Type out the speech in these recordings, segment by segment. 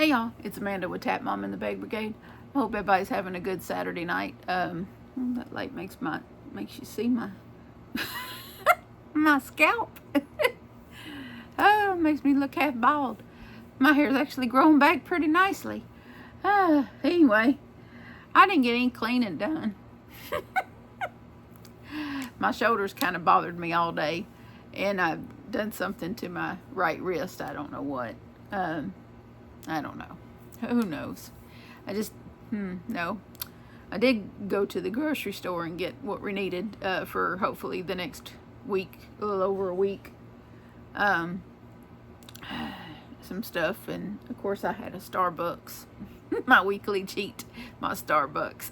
Hey y'all, it's Amanda with Tap Mom and the Bake Brigade. I hope everybody's having a good Saturday night. That light makes you see my my scalp. Oh, it makes me look half bald. My hair's actually grown back pretty nicely. Anyway, I didn't get any cleaning done. My shoulders kind of bothered me all day, and I've done something to my right wrist. I don't know what. I don't know. Who knows? I just, no. I did go to the grocery store and get what we needed for hopefully the next week, a little over a week. Some stuff, and of course I had a Starbucks. My weekly cheat, my Starbucks.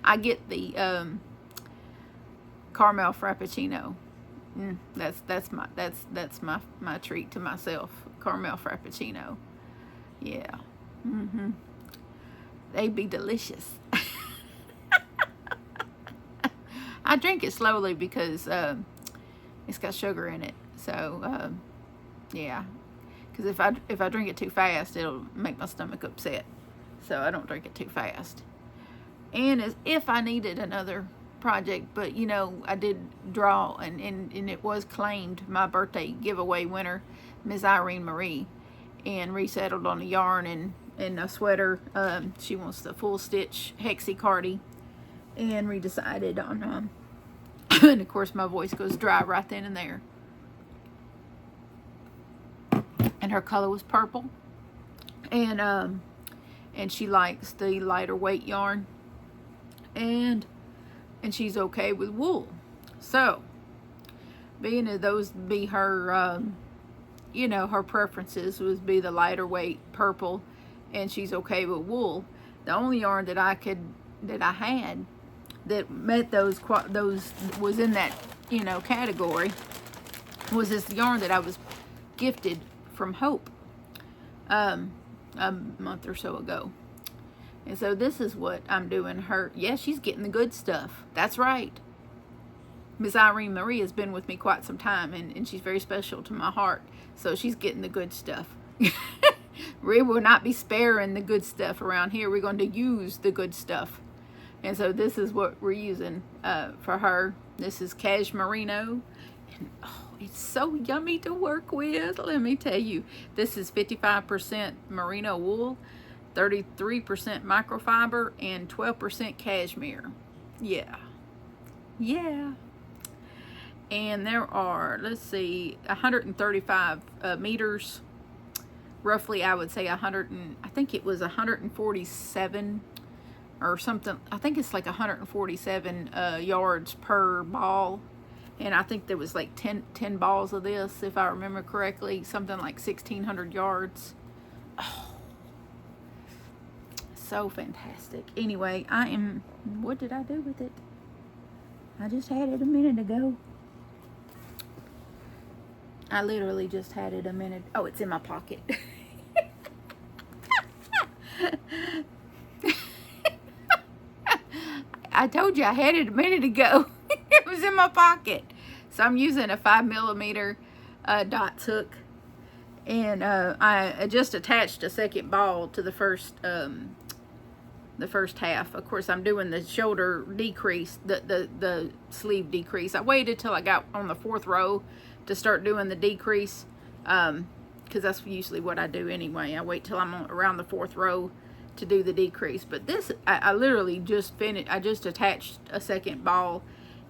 I get the caramel frappuccino. That's my treat to myself. Caramel frappuccino. Yeah. They'd be delicious. I drink it slowly because it's got sugar in it. So yeah. Because if I drink it too fast, it'll make my stomach upset. So I don't drink it too fast. And as if I needed another project, but you know, I did draw, and it was claimed my birthday giveaway winner, Miss Irene Marie, and resettled on a yarn and a sweater. She wants the full stitch hexie cardi, and we decided on and of course my voice goes dry right then and there. And her color was purple, and she likes the lighter weight yarn, and she's okay with wool. So, being that those be her, you know, her preferences would be the lighter weight purple, and she's okay with wool. The only yarn that I had that met those was in that, you know, category was this yarn that I was gifted from Hope a month or so ago. And so this is what I'm doing her. Yeah, she's getting the good stuff. That's right. Miss Irene Marie has been with me quite some time, and she's very special to my heart. So she's getting the good stuff. We will not be sparing the good stuff around here. We're going to use the good stuff. And so this is what we're using for her. This is Cashmerino. And oh, it's so yummy to work with. Let me tell you. This is 55% merino wool, 33% microfiber, and 12% cashmere. Yeah. And there are, let's see, 135 meters. Roughly, I would say I think it was 147 or something. I think it's like 147 yards per ball. And I think there was like 10 balls of this, if I remember correctly. Something like 1,600 yards. Oh. So fantastic. Anyway, what did I do with it? I just had it a minute ago. I literally just had it a minute. Oh, it's in my pocket. I told you I had it a minute ago. It was in my pocket. So I'm using a 5mm dots hook. And I just attached a second ball to the first half. Of course, I'm doing the shoulder decrease, the sleeve decrease. I waited till I got on the 4th row to start doing the decrease, because that's usually what I do anyway. I wait till I'm around the 4th row to do the decrease. But this, I literally just finished. I just attached a second ball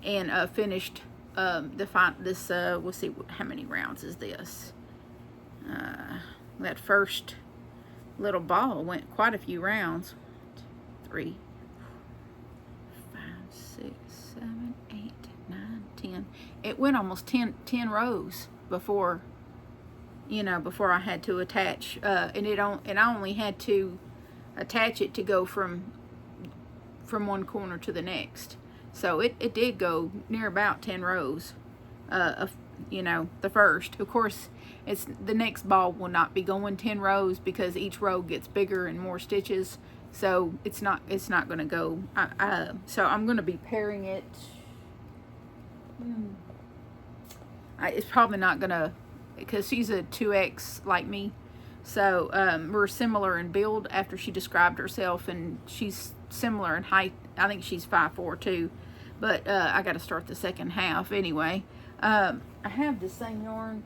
and finished this. We'll see how many rounds is this. That first little ball went quite a few rounds. 3, 5, 6, 7, 8, 9, 10. It went almost 10 rows before I had to attach, and I only had to attach it to go from one corner to the next. So it did go near about 10 rows of, the first. Of course, it's the next ball will not be going 10 rows because each row gets bigger and more stitches. So it's not going to go. So I'm going to be pairing it. It's probably not going to, because she's a 2X like me. So we're similar in build after she described herself, and she's similar in height. I think she's 5'4" too, but I got to start the second half anyway. I have the same yarn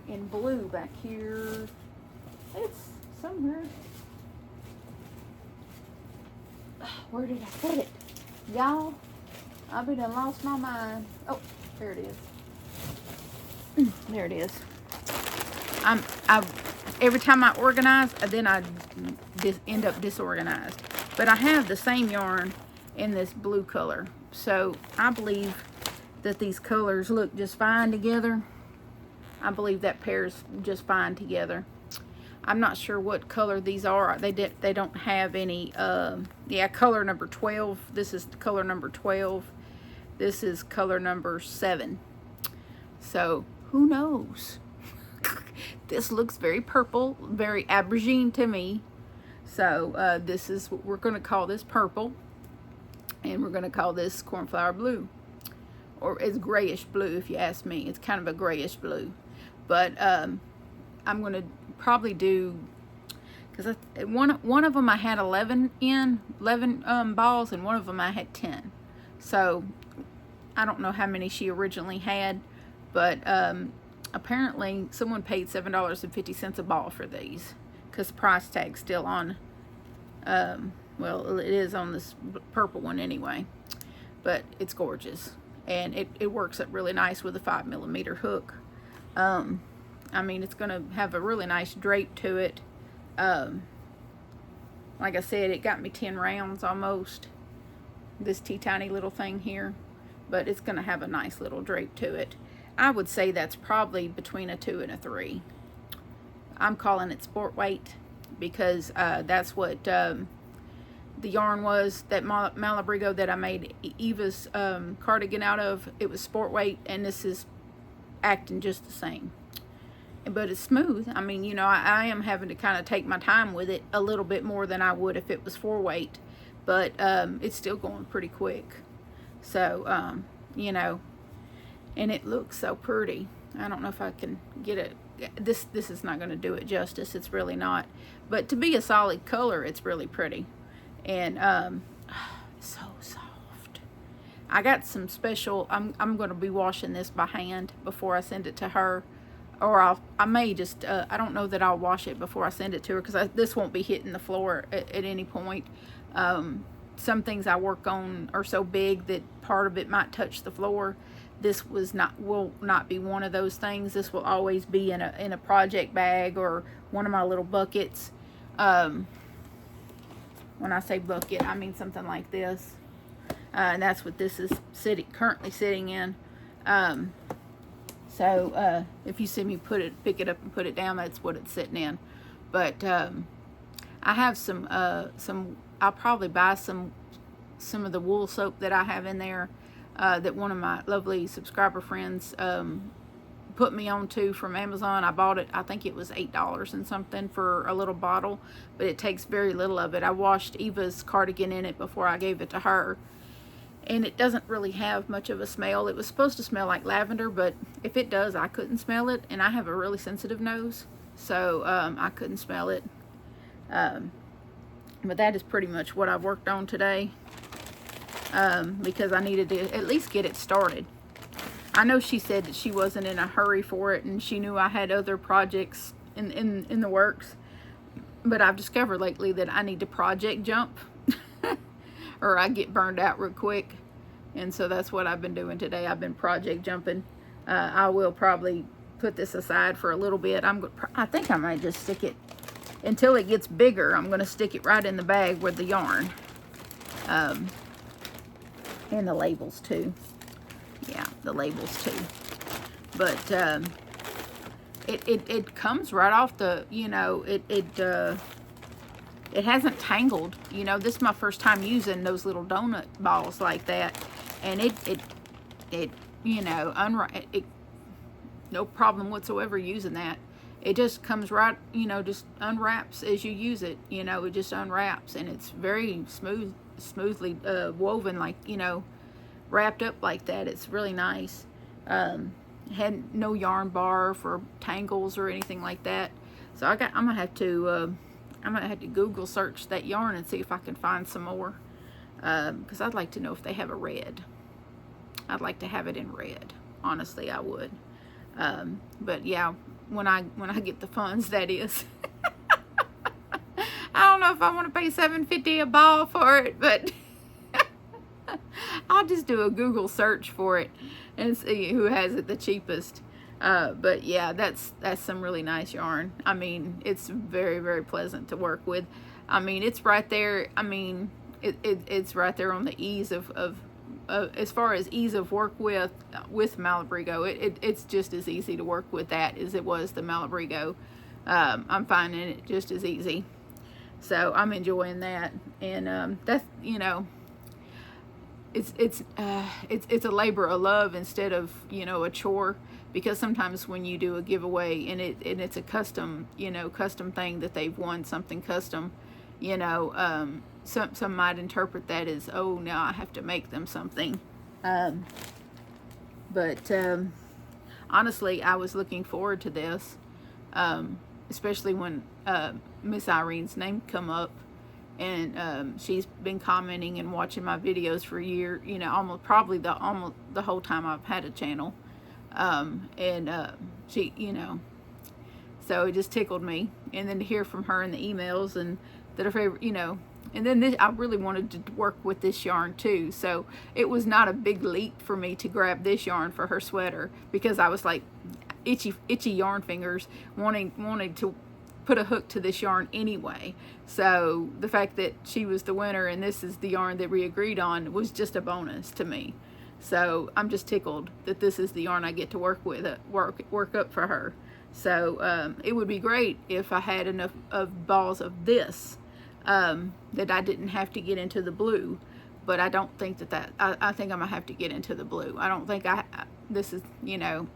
in blue back here. It's somewhere. Where did I put it? Y'all, I be done lost my mind. Oh, there it is. There it is. Every time I organize, then I end up disorganized. But I have the same yarn in this blue color. So I believe that these colors look just fine together. I believe that pairs just fine together. I'm not sure what color these are. They don't have any, yeah, color number 12. This is color number 12. This is color number 7. So who knows? This looks very purple, very aubergine to me. So this is what we're going to call this purple. And we're going to call this cornflower blue. Or it's grayish blue if you ask me. It's kind of a grayish blue. But I'm going to probably do, because one of them I had 11 balls, and one of them I had 10. So I don't know how many she originally had, but apparently someone paid $7.50 a ball for these, because the price tag's still on, well, it is on this purple one anyway, but it's gorgeous, and it works up really nice with a 5mm hook. I mean, it's going to have a really nice drape to it. Like I said, it got me 10 rounds almost, this teeny little thing here, but it's going to have a nice little drape to it. I would say that's probably between a 2 and a 3. I'm calling it sport weight because that's what the yarn was, that Malabrigo that I made Eva's cardigan out of. It was sport weight, and this is acting just the same. But it's smooth. I mean, you know, I am having to kind of take my time with it a little bit more than I would if it was 4 weight. But it's still going pretty quick. So, you know, and it looks so pretty. I don't know if I can get it. This is not going to do it justice. It's really not. But to be a solid color, it's really pretty. And so soft. I got some special, I'm going to be washing this by hand before I send it to her. Or I may just, I don't know that I'll wash it before I send it to her, because this won't be hitting the floor at any point. Some things I work on are so big that part of it might touch the floor. This will not be one of those things. This will always be in a project bag or one of my little buckets. When I say bucket, I mean something like this. And that's what this is currently sitting in. So if you see me pick it up and put it down, that's what it's sitting in. But I have some. I'll probably buy some of the wool soap that I have in there that one of my lovely subscriber friends put me on to from Amazon. I bought it. I think it was $8 and something for a little bottle, but it takes very little of it. I washed Eva's cardigan in it before I gave it to her. And it doesn't really have much of a smell. It was supposed to smell like lavender, but if it does, I couldn't smell it. And I have a really sensitive nose, so I couldn't smell it. But that is pretty much what I've worked on today, because I needed to at least get it started. I know she said that she wasn't in a hurry for it, and she knew I had other projects in the works. But I've discovered lately that I need to project jump. Or I get burned out real quick. And so that's what I've been doing today. I've been project jumping. I will probably put this aside for a little bit. I think I might just stick it until it gets bigger. I'm going to stick it right in the bag with the yarn. And the labels too. Yeah, the labels too. But it comes right off the, you know, it hasn't tangled. You know, this is my first time using those little donut balls like that, and it you know, no problem whatsoever using that. It just comes right, you know, just unwraps as you use it. You know, it just unwraps, and it's very smoothly woven, like, you know, wrapped up like that. It's really nice. Had no yarn bar for tangles or anything like that. So I'm gonna have to Google search that yarn and see if I can find some more, because I'd like to know if they have a red. I'd like to have it in red. Honestly, I would. But yeah, when I get the funds, that is. I don't know if I want to pay $7.50 a ball for it, but I'll just do a Google search for it and see who has it the cheapest. But yeah, that's some really nice yarn. I mean, it's very, very pleasant to work with. I mean, it's right there. I mean, it's right there on the ease of as far as ease of work with Malabrigo. It's just as easy to work with that as it was the Malabrigo. I'm finding it just as easy. So I'm enjoying that, and that's, you know, it's a labor of love instead of, you know, a chore, because sometimes when you do a giveaway and it's a custom, you know, custom thing that they've won something custom, you know, some might interpret that as, oh, now I have to make them something, but honestly, I was looking forward to this, especially when Miss Irene's name come up, and she's been commenting and watching my videos for a year, you know, almost the whole time I've had a channel, and she, you know, so it just tickled me, and then to hear from her in the emails, and that her favorite, you know, and then I really wanted to work with this yarn too, so it was not a big leap for me to grab this yarn for her sweater, because I was like itchy yarn fingers, wanting to put a hook to this yarn anyway. So the fact that she was the winner and this is the yarn that we agreed on was just a bonus to me. So I'm just tickled that this is the yarn I get to work with, work up for her. So it would be great if I had enough of balls of this, that I didn't have to get into the blue. But I don't think that I think I'm gonna have to get into the blue. I don't think this is, you know,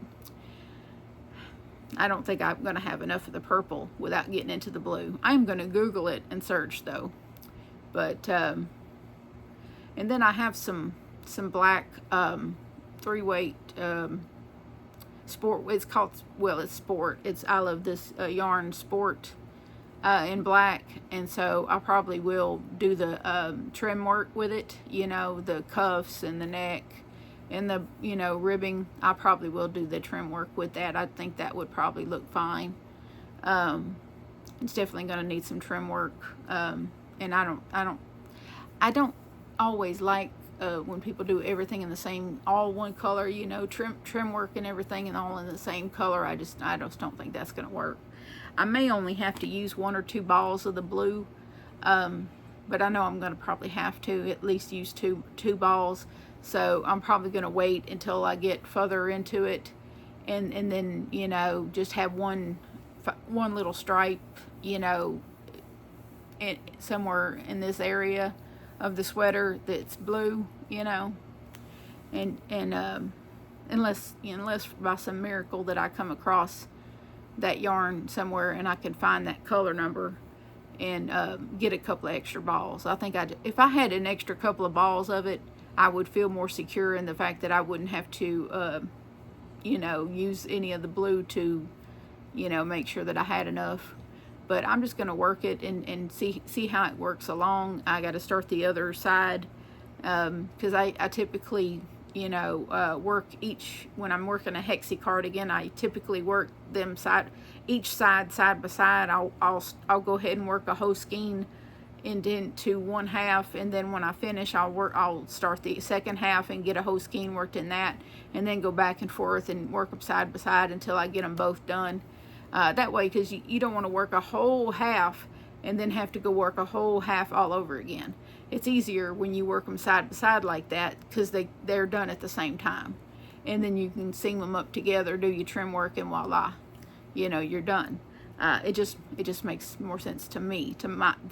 I don't think I'm going to have enough of the purple without getting into the blue. I'm going to Google it and search though. But, and then I have some black 3-weight sport. It's called, well, it's sport. I love this yarn sport in black. And so I probably will do the trim work with it. You know, the cuffs and the neck. And the, you know, ribbing, I probably will do the trim work with that. I think that would probably look fine. It's definitely going to need some trim work. And I don't always like when people do everything in the same, all one color, you know, trim work and everything and all in the same color. I just don't think that's going to work. I may only have to use 1 or 2 balls of the blue. But I know I'm going to probably have to at least use two balls. So I'm probably going to wait until I get further into it, and then, you know, just have one little stripe, you know, somewhere in this area of the sweater that's blue, you know, and unless by some miracle that I come across that yarn somewhere and I can find that color number and get a couple of extra balls. I think if I had an extra couple of balls of it, I would feel more secure in the fact that I wouldn't have to, you know, use any of the blue to, you know, make sure that I had enough. But I'm just going to work it and see how it works along. I got to start the other side, because I typically, you know, work when I'm working a hexie cardigan, I typically work them each side by side. I'll go ahead and work a whole skein into 1/2, and then when I finish, I'll start the second half and get a whole skein worked in that, and then go back and forth and work them side by side until I get them both done. That way, because you don't want to work a whole half and then have to go work a whole half all over again. It's easier when you work them side by side like that, because they're done at the same time, and then you can seam them up together, do your trim work, and voila, you know, you're done. It just makes more sense to me,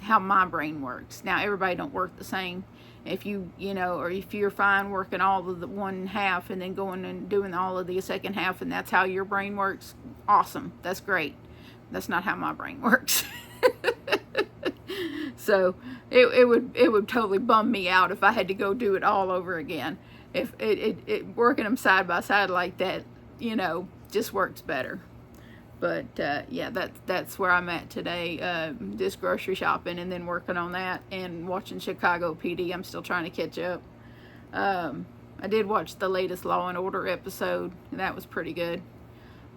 how my brain works. Now, everybody don't work the same. If you know, or if you're fine working all of the 1/2 and then going and doing all of the second half, and that's how your brain works, awesome. That's great. That's not how my brain works. So it would totally bum me out if I had to go do it all over again. If working them side by side like that, you know, just works better. But yeah, that's where I'm at today. Just grocery shopping and then working on that and watching Chicago PD. I'm still trying to catch up. I did watch the latest Law and Order episode, and that was pretty good.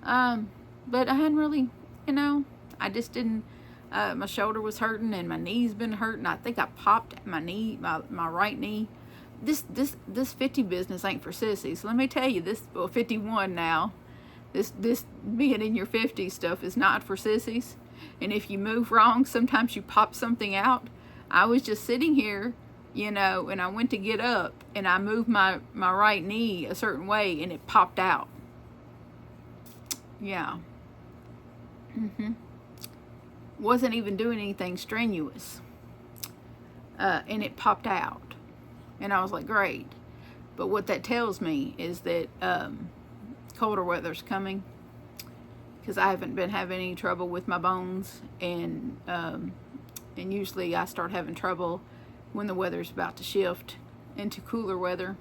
But I hadn't really, I just didn't. My shoulder was hurting and my knee's been hurting. I think I popped my knee, my right knee. This 50 business ain't for sissies. Let me tell you, 51 now. This being in your 50s stuff is not for sissies. And if you move wrong, sometimes you pop something out. I was just sitting here, and I went to get up and I moved my right knee a certain way and it popped out. Yeah. Wasn't even doing anything strenuous. And it popped out. And I was like, great. But what that tells me is that colder weather's coming, because I haven't been having any trouble with my bones, and usually I start having trouble when the weather's about to shift into cooler weather.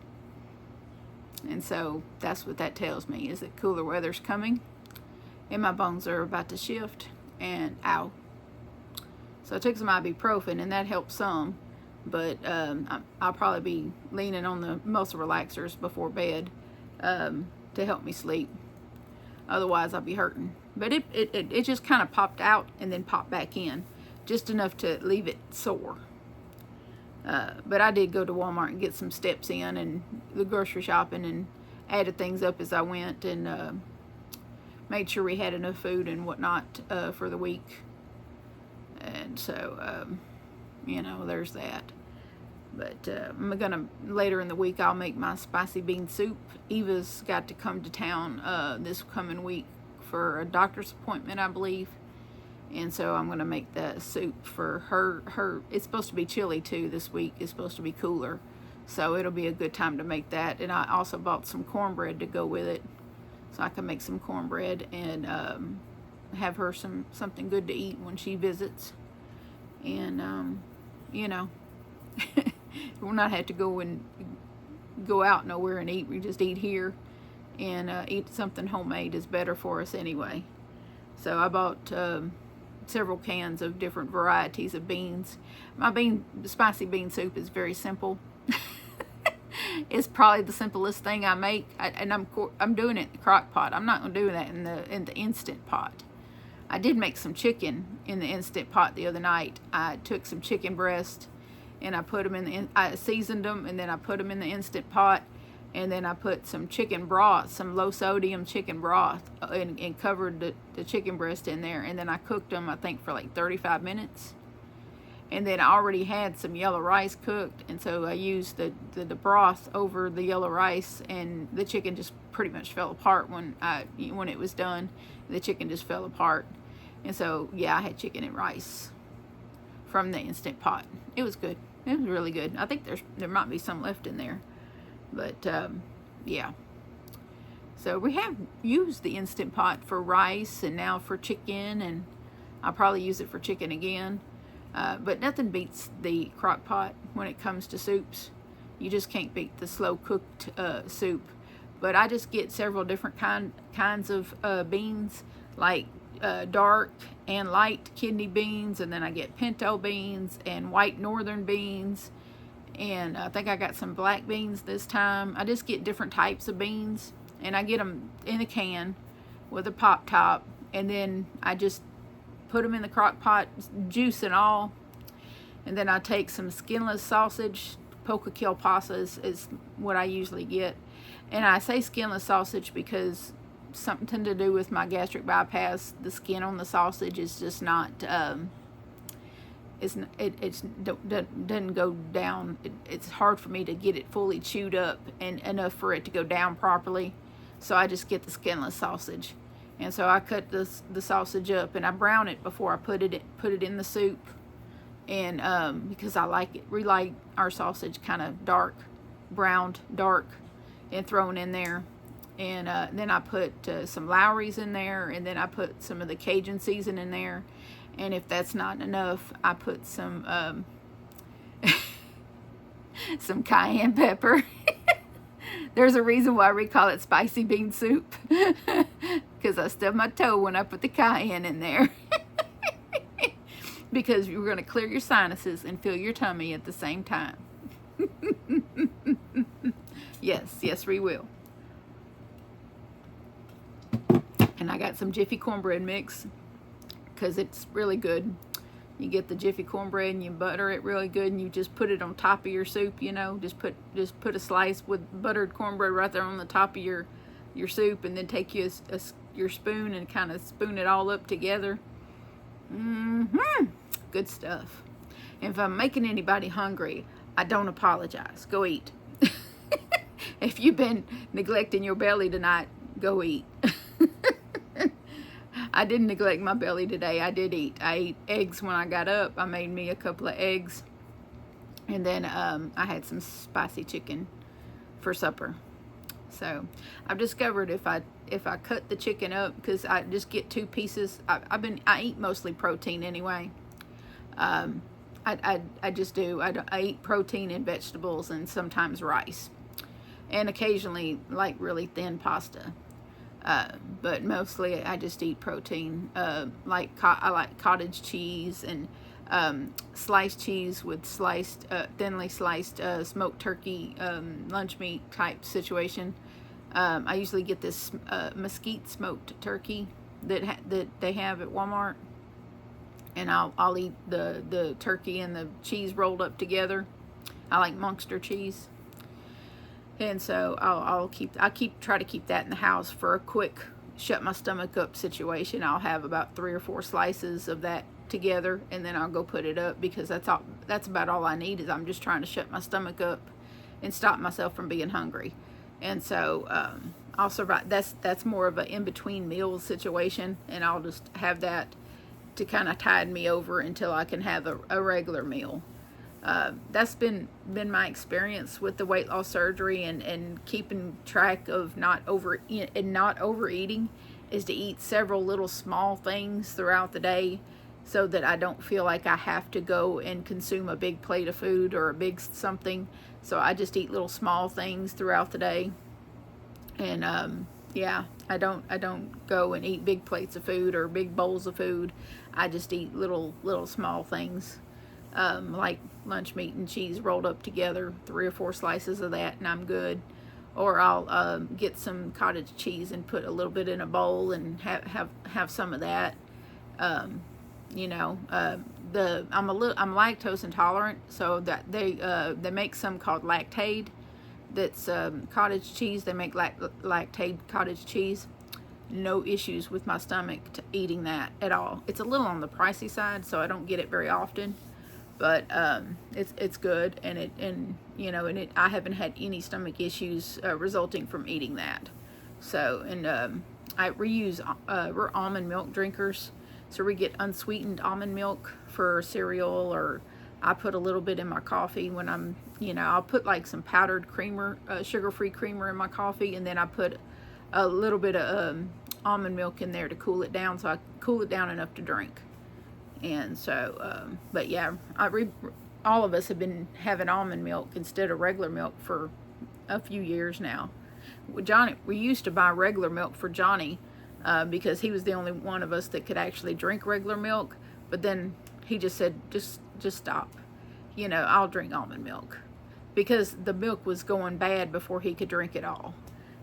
And so that's what that tells me, is that cooler weather's coming and my bones are about to shift, and ow. So I took some ibuprofen and that helped some, but I'll probably be leaning on the muscle relaxers before bed to help me sleep. Otherwise I'll be hurting. But it just kind of popped out and then popped back in, just enough to leave it sore. But I did go to Walmart and get some steps in and the grocery shopping, and added things up as I went, and made sure we had enough food and whatnot for the week. And so there's that. But I'm gonna, later in the week, I'll make my spicy bean soup. Eva's got to come to town this coming week for a doctor's appointment, I believe. And so I'm gonna make the soup for her. It's supposed to be chilly too this week. It's supposed to be cooler. So it'll be a good time to make that. And I also bought some cornbread to go with it, so I can make some cornbread and have her something good to eat when she visits. And we'll not have to go out nowhere and eat. We just eat here, and eat something homemade is better for us anyway. So I bought several cans of different varieties of beans. My spicy bean soup is very simple. It's probably the simplest thing I make, and I'm doing it in the crock pot. I'm not going to do that in the Instant Pot. I did make some chicken in the Instant Pot the other night. I took some chicken breast and I put them I seasoned them, and then I put them in the Instant Pot, and then I put some chicken broth, some low sodium chicken broth, and covered the chicken breast in there, and then I cooked them, I think, for like 35 minutes. And then I already had some yellow rice cooked, and so I used the broth over the yellow rice, and the chicken just pretty much fell apart when it was done. The chicken just fell apart. And so, yeah, I had chicken and rice from the Instant Pot. It was good. It was really good. I think there might be some left in there. But, yeah. So we have used the Instant Pot for rice and now for chicken, and I'll probably use it for chicken again. But nothing beats the crock pot when it comes to soups. You just can't beat the slow cooked soup. But I just get several different kinds of beans, like dark and light kidney beans, and then I get pinto beans and white northern beans, and I think I got some black beans this time. I just get different types of beans, and I get them in a can with a pop top, and then I just put them in the crock pot, juice and all, and then I take some skinless sausage. Poca kielpasa is what I usually get, and I say skinless sausage because something to do with my gastric bypass. The skin on the sausage is just not doesn't go down. It's hard for me to get it fully chewed up and enough for it to go down properly, so I just get the skinless sausage. And so I cut the sausage up and I brown it before I put it in the soup, and because I like our sausage kind of browned dark and thrown in there. And then I put some Lowry's in there, and then I put some of the Cajun season in there, and if that's not enough, I put some some cayenne pepper. There's a reason why we call it spicy bean soup. Because I stubbed my toe when I put the cayenne in there. Because you're going to clear your sinuses and fill your tummy at the same time. Yes, we will. And I got some Jiffy cornbread mix because it's really good. You get the Jiffy cornbread and you butter it really good, and you just put it on top of your soup, you know. Just put a slice with buttered cornbread right there on the top of your soup, and then take your spoon and kind of spoon it all up together. Good stuff. And if I'm making anybody hungry, I don't apologize. Go eat. If you've been neglecting your belly tonight, go eat. I didn't neglect my belly today. I did eat. I ate eggs when I got up. I made me a couple of eggs. And then I had some spicy chicken for supper. So I've discovered if I cut the chicken up, because I just get 2 pieces. I eat mostly protein anyway. I just do. I eat protein and vegetables and sometimes rice. And occasionally like really thin pasta. But mostly I just eat protein. I like cottage cheese and sliced cheese with thinly sliced smoked turkey lunch meat type situation. I usually get this mesquite smoked turkey that they have at Walmart, and I'll eat the turkey and the cheese rolled up together. I like Munster cheese. And so try to keep that in the house for a quick shut my stomach up situation. I'll have about 3 or 4 slices of that together, and then I'll go put it up, because that's about all I need. Is I'm just trying to shut my stomach up and stop myself from being hungry. And so I'll survive. That's more of an in-between meals situation, and I'll just have that to kind of tide me over until I can have a regular meal. That's been my experience with the weight loss surgery, and keeping track of not overeating, is to eat several little small things throughout the day, so that I don't feel like I have to go and consume a big plate of food or a big something. So I just eat little small things throughout the day. And yeah, I don't go and eat big plates of food or big bowls of food. I just eat little small things. Like lunch meat and cheese rolled up together, 3 or 4 slices of that, and I'm good. Or I'll get some cottage cheese and put a little bit in a bowl and have some of that. You know, I'm lactose intolerant, so that they make some called Lactaid. That's cottage cheese. They make Lactaid cottage cheese. No issues with my stomach eating that at all. It's a little on the pricey side, so I don't get it very often. But it's good, and I haven't had any stomach issues resulting from eating that. So, and we're almond milk drinkers, so we get unsweetened almond milk for cereal, or I put a little bit in my coffee when I'm, I'll put like some powdered creamer, sugar-free creamer in my coffee, and then I put a little bit of almond milk in there to cool it down, so I cool it down enough to drink. And so, but yeah, all of us have been having almond milk instead of regular milk for a few years now. We used to buy regular milk for Johnny because he was the only one of us that could actually drink regular milk. But then he just said, just stop. I'll drink almond milk, because the milk was going bad before he could drink it all.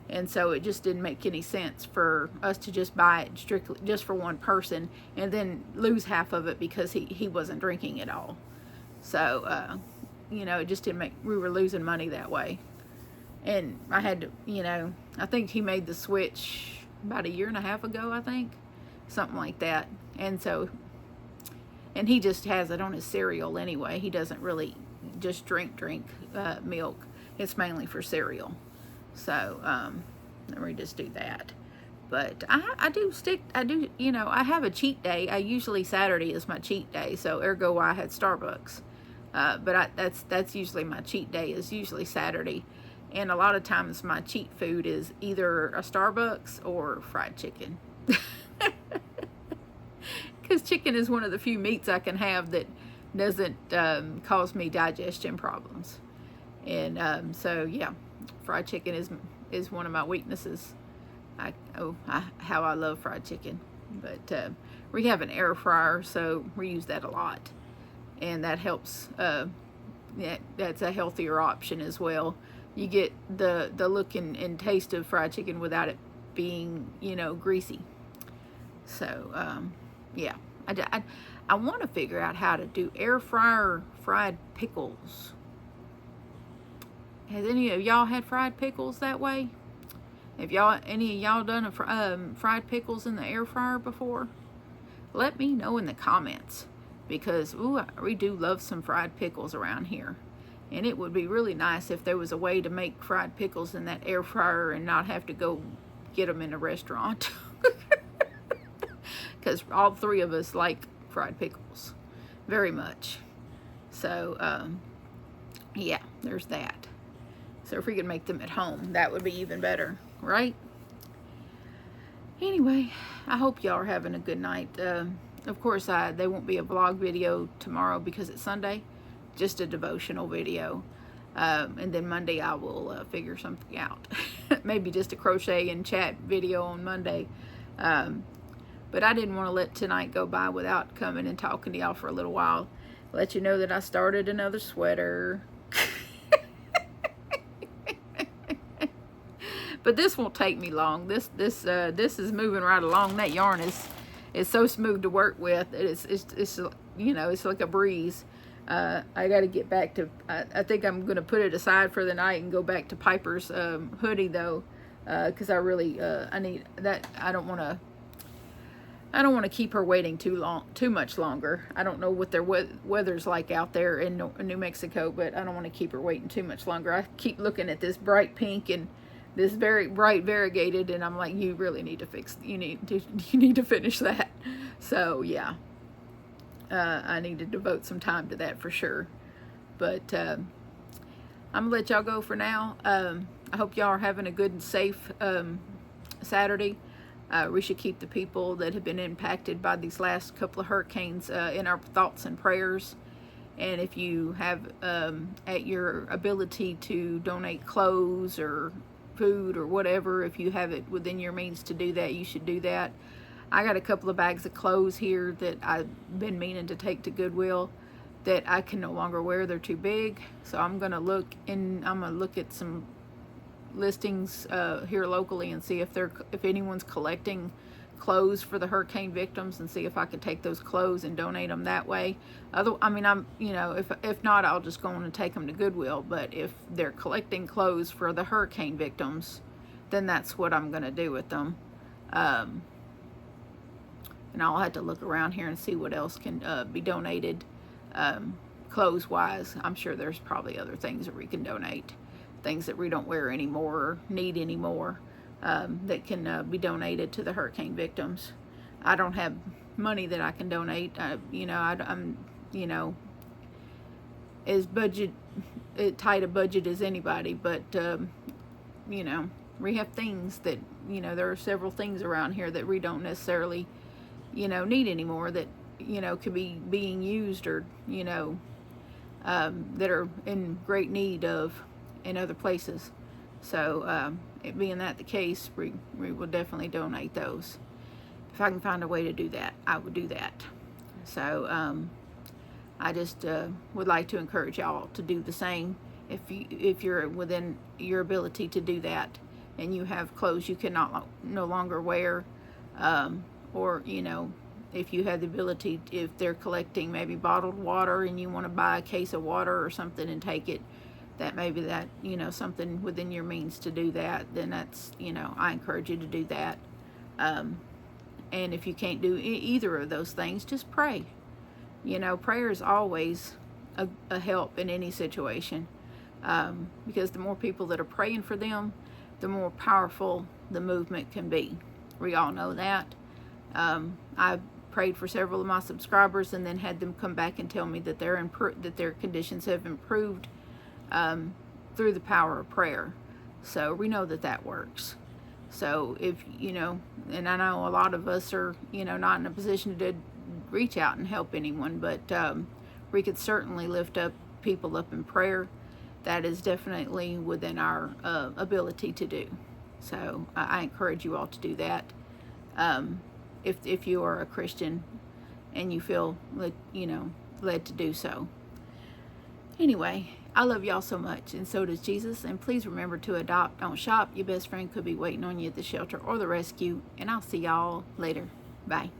And so it just didn't make any sense for us to just buy it strictly just for one person and then lose half of it because he wasn't drinking it all. So, it just didn't we were losing money that way. And I had to, I think he made the switch about 1.5 years ago, I think. Something like that. And so, and he just has it on his cereal anyway. He doesn't really just drink milk. It's mainly for cereal. So, we just do that. But I have a cheat day. Usually Saturday is my cheat day, so ergo I had Starbucks. But that's usually my cheat day, is usually Saturday. And a lot of times my cheat food is either a Starbucks or fried chicken. Because chicken is one of the few meats I can have that doesn't cause me digestion problems. And so, yeah. fried chicken is one of my weaknesses. How I love fried chicken. But we have an air fryer, so we use that a lot, and that helps. That's a healthier option as well. You get the look and taste of fried chicken without it being, greasy. So yeah, I want to figure out how to do air fryer fried pickles. Has any of y'all had fried pickles that way? Have any of y'all done fried pickles in the air fryer before? Let me know in the comments, because we do love some fried pickles around here, and it would be really nice if there was a way to make fried pickles in that air fryer and not have to go get them in a restaurant. Because all three of us like fried pickles very much. So yeah, there's that. So if we could make them at home, that would be even better, right? Anyway, I hope y'all are having a good night. Of course, there won't be a vlog video tomorrow because it's Sunday, just a devotional video. And then Monday I will figure something out. Maybe just a crochet and chat video on Monday. But I didn't want to let tonight go by without coming and talking to y'all for a little while. Let you know that I started another sweater. But this won't take me long. This is moving right along. That yarn is so smooth to work with. It's like a breeze. I got to get back to. I think I'm gonna put it aside for the night and go back to Piper's hoodie though, because I really I need that. I don't want to keep her waiting too much longer. I don't know what their weather's like out there in New Mexico, but I don't want to keep her waiting too much longer. I keep looking at this bright pink and this very bright variegated, and I'm like, you really need to you need to finish that. So yeah, I need to devote some time to that for sure. But I'm gonna let y'all go for now. I hope y'all are having a good and safe Saturday. We should keep the people that have been impacted by these last couple of hurricanes in our thoughts and prayers. And if you have at your ability to donate clothes or food or whatever, if you have it within your means to do that, you should do that. I got a couple of bags of clothes here that I've been meaning to take to Goodwill that I can no longer wear. They're too big. So I'm gonna look at some listings here locally and see if anyone's collecting clothes for the hurricane victims, and see if I could take those clothes and donate them that way. If not, I'll just go on and take them to Goodwill. But if they're collecting clothes for the hurricane victims, then that's what I'm gonna do with them. And I'll have to look around here and see what else can be donated clothes wise. I'm sure there's probably other things that we can donate, things that we don't wear anymore or need anymore, that can be donated to the hurricane victims. I don't have money that I can donate. I'm as tight a budget as anybody, but we have things that, there are several things around here that we don't necessarily, need anymore, that, could be being used, or, that are in great need of in other places. So it being that the case, we will definitely donate those. If I can find a way to do that, I would do that. So I just would like to encourage y'all to do the same. If you're within your ability to do that, and you have clothes you cannot no longer wear, or if you have the ability, if they're collecting maybe bottled water and you want to buy a case of water or something and take it, that maybe that, something within your means to do that, then that's, I encourage you to do that. And if you can't do either of those things, just pray. Prayer is always a help in any situation, because the more people that are praying for them, the more powerful the movement can be. We all know that. I prayed for several of my subscribers and then had them come back and tell me that their conditions have improved through the power of prayer. So we know that works. So if, and I know a lot of us are, not in a position to reach out and help anyone, but we could certainly lift up people up in prayer. that is definitely within our ability to do. So I encourage you all to do that. If you are a Christian and you feel, led to do so. Anyway, I love y'all so much, and so does Jesus. And please remember to adopt, don't shop. Your best friend could be waiting on you at the shelter or the rescue. And I'll see y'all later. Bye.